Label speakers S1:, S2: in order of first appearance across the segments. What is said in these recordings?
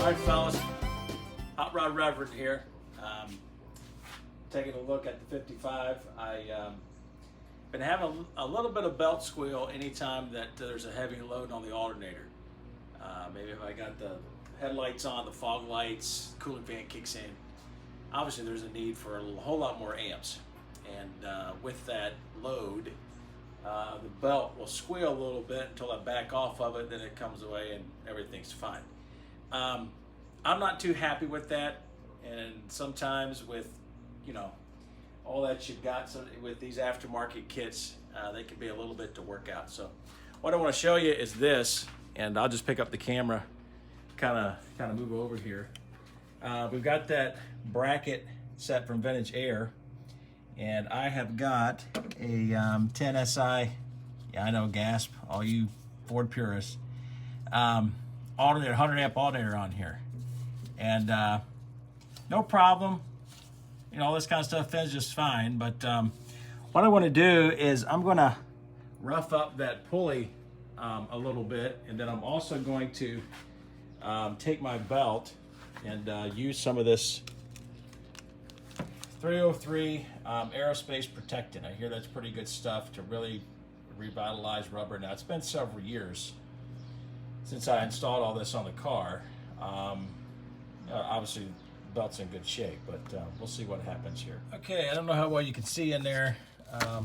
S1: Alright fellas, Hot Rod Reverend here. Taking a look at the 55. I've been having a little bit of belt squeal anytime that there's a heavy load on the alternator. Maybe if I got the headlights on, the fog lights, cooling fan kicks in. Obviously there's a need for a whole lot more amps. And with that load, the belt will squeal a little bit until I back off of it, then it comes away and everything's fine. I'm not too happy with that, and sometimes with, you know, all that you've got with these aftermarket kits, they can be a little bit to work out. So what I want to show you is this, and I'll just pick up the camera, kind of move over here. We've got that bracket set from Vintage Air, and I have got a 10 SI, yeah I know, gasp, all you Ford purists, alternator, 100 amp alternator on here. And no problem, you know, all this kind of stuff fits just fine. But what I want to do is I'm going to rough up that pulley a little bit, and then I'm also going to take my belt and use some of this 303 aerospace protectant. I hear that's pretty good stuff to really revitalize rubber. Now, it's been several years since I installed all this on the car. Obviously the belt's in good shape, but we'll see what happens here. Okay, I don't know how well you can see in there. Try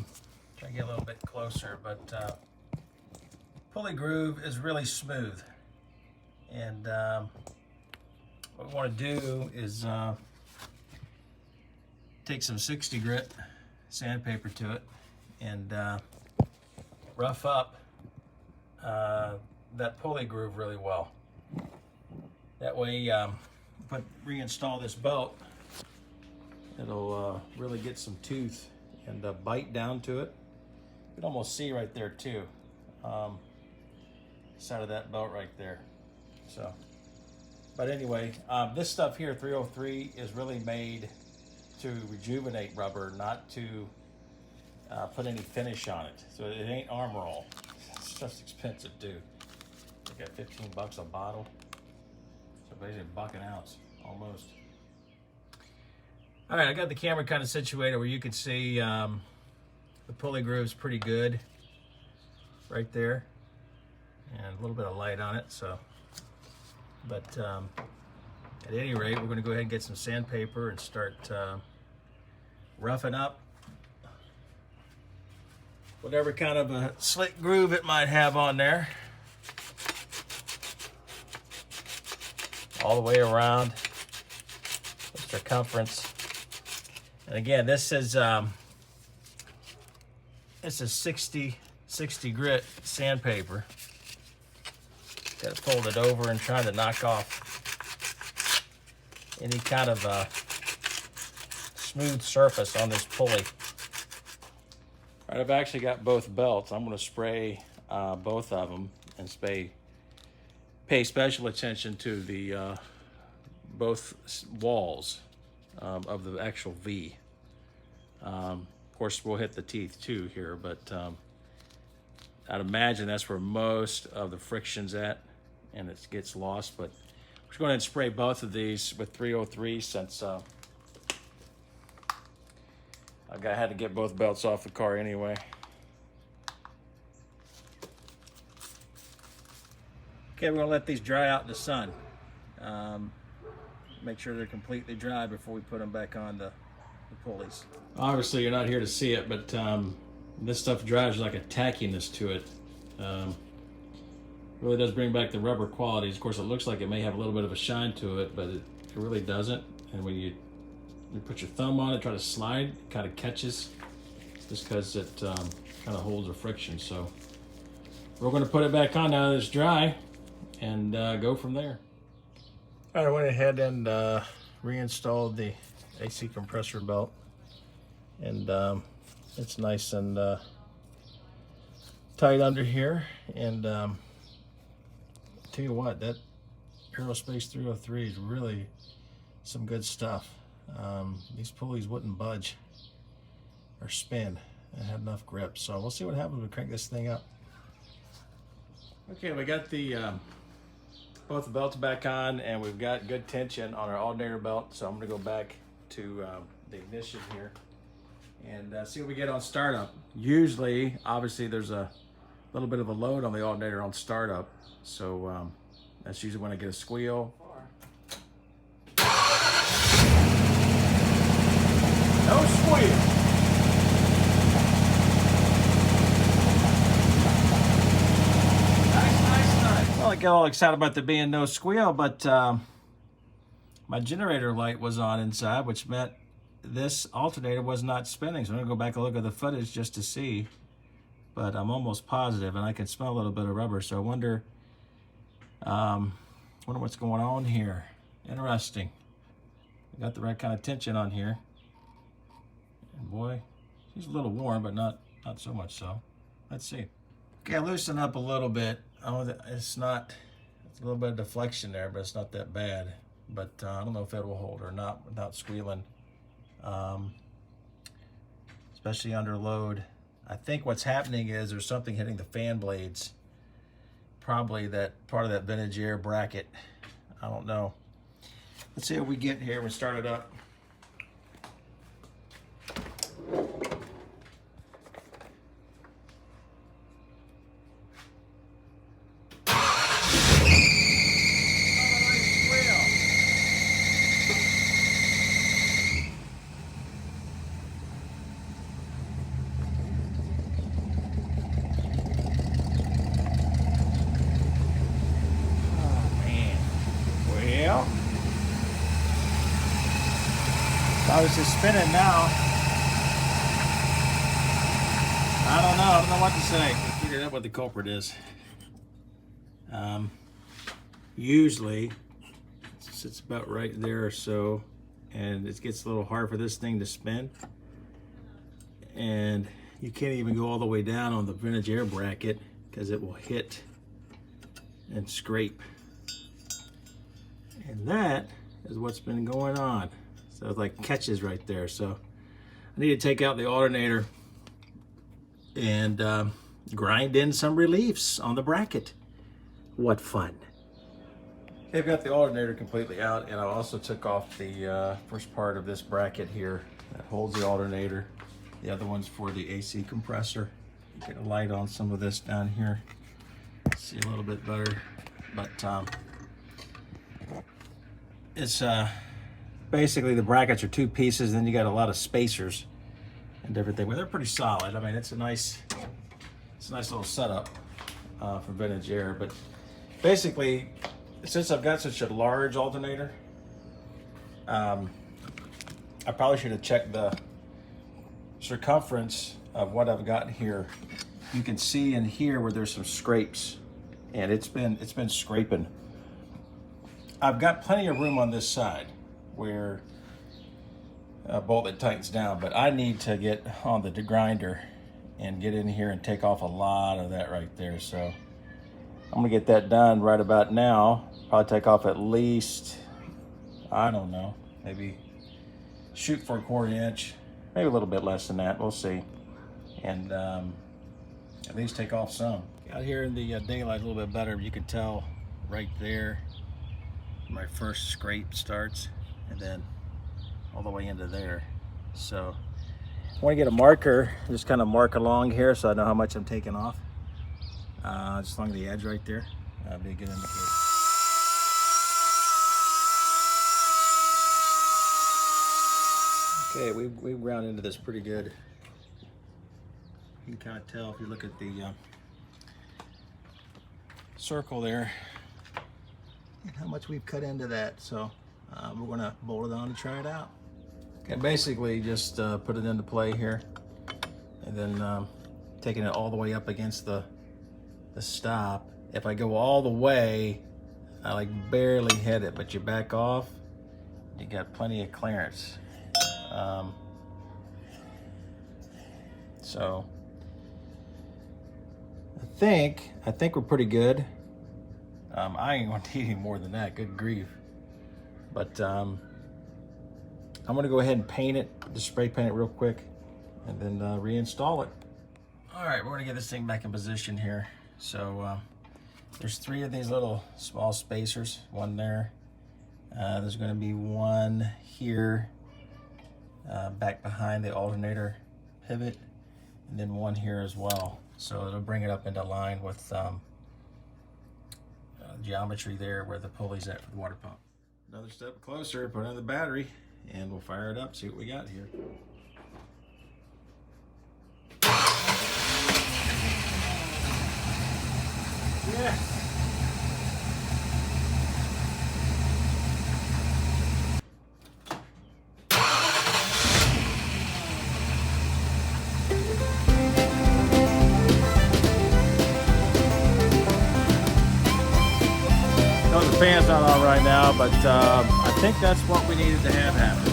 S1: to get a little bit closer, but pulley groove is really smooth. And what we want to do is take some 60 grit sandpaper to it and rough up that pulley groove really well. That way, reinstall this belt, it'll really get some tooth and bite down to it. You can almost see right there too, side of that belt right there. So, but anyway, this stuff here, 303, is really made to rejuvenate rubber, not to put any finish on it. So it ain't Armor All. It's just expensive too. They got 15 bucks a bottle. So basically $1 an ounce, almost. All right, I got the camera kind of situated where you can see the pulley groove's pretty good right there, and a little bit of light on it. So, but at any rate, we're going to go ahead and get some sandpaper and start roughing up whatever kind of a slick groove it might have on there, all the way around the circumference. And again, this is 60 grit sandpaper. Got it folded over and trying to knock off any kind of smooth surface on this pulley. All right, I've actually got both belts. I'm going to spray both of them and pay special attention to the both walls of the actual V. Of course, we'll hit the teeth too here, but I'd imagine that's where most of the friction's at, and it gets lost. But we're going to spray both of these with 303 since I had to get both belts off the car anyway. Okay, we're going to let these dry out in the sun. Make sure they're completely dry before we put them back on the pulleys. Obviously, you're not here to see it, but this stuff dries like a tackiness to it. Really does bring back the rubber qualities. Of course, it looks like it may have a little bit of a shine to it, but it really doesn't. And when you put your thumb on it, try to slide, it kind of catches, just because it kind of holds the friction. So we're going to put it back on now that it's dry and go from there. All right, I went ahead and reinstalled the AC compressor belt, and it's nice and tight under here. And tell you what, that Aerospace 303 is really some good stuff. These pulleys wouldn't budge or spin and had enough grip. So we'll see what happens when we crank this thing up. Okay, we got the Both the belts back on, and we've got good tension on our alternator belt. So I'm going to go back to the ignition here and see what we get on startup. Usually, obviously, there's a little bit of a load on the alternator on startup. So that's usually when I get a squeal. No squeal. Nice. Well, I got all excited about there being no squeal, but my generator light was on inside, which meant this alternator was not spinning. So I'm gonna go back and look at the footage just to see, but I'm almost positive, and I can smell a little bit of rubber. So I wonder what's going on here. Interesting. We got the right kind of tension on here. And boy, she's a little warm, but not so much so. Let's see. Okay, loosen up a little bit. Oh, it's a little bit of deflection there, but it's not that bad. But I don't know if it will hold or not without squealing. Especially under load. I think what's happening is there's something hitting the fan blades. Probably that part of that vintage air bracket. I don't know. Let's see what we get here. We start it up. I was just spinning now. I don't know what to say. Figured out what the culprit is. Usually it sits about right there or so, and it gets a little hard for this thing to spin. And you can't even go all the way down on the vintage air bracket because it will hit and scrape. And that is what's been going on. So it's like catches right there. So I need to take out the alternator and grind in some reliefs on the bracket. What fun. I've got the alternator completely out, and I also took off the first part of this bracket here that holds the alternator. The other one's for the AC compressor. Get a light on some of this down here. See a little bit better. But it's basically the brackets are two pieces, then you got a lot of spacers and different things. But they're pretty solid. I mean, it's a nice little setup for vintage air. But basically, since I've got such a large alternator, I probably should have checked the circumference of what I've got here. You can see in here where there's some scrapes, and it's been scraping. I've got plenty of room on this side where a bolt that tightens down, but I need to get on the grinder and get in here and take off a lot of that right there. So I'm gonna get that done right about now. Probably take off at least, I don't know, maybe shoot for 1/4 inch, maybe a little bit less than that, we'll see. And at least take off some. Out here in the daylight a little bit better, you can tell right there my first scrape starts, and then all the way into there. So I want to get a marker, just kind of mark along here so I know how much I'm taking off. Just along the edge right there. That'd be a good indicator. Okay, we've ground into this pretty good. You can kind of tell if you look at the circle there and how much we've cut into that. So we're gonna bolt it on and try it out. Okay, basically just put it into play here, and then taking it all the way up against the stop. If I go all the way, I like barely hit it, but you back off, you got plenty of clearance. So I think we're pretty good. I ain't gonna need any more than that, good grief. But I'm gonna go ahead and paint it, just spray paint it real quick, and then reinstall it. All right, we're gonna get this thing back in position here. So
S2: There's 3 of these little small spacers, one there. There's going to be one here, back behind the alternator pivot, and then one here as well. So it'll bring it up into line with geometry there where the pulley's at for the water pump. Another step closer, put in the battery, and we'll fire it up, see what we got here. Yes! No, the fan's not on right now, but I think that's what we needed to have happen.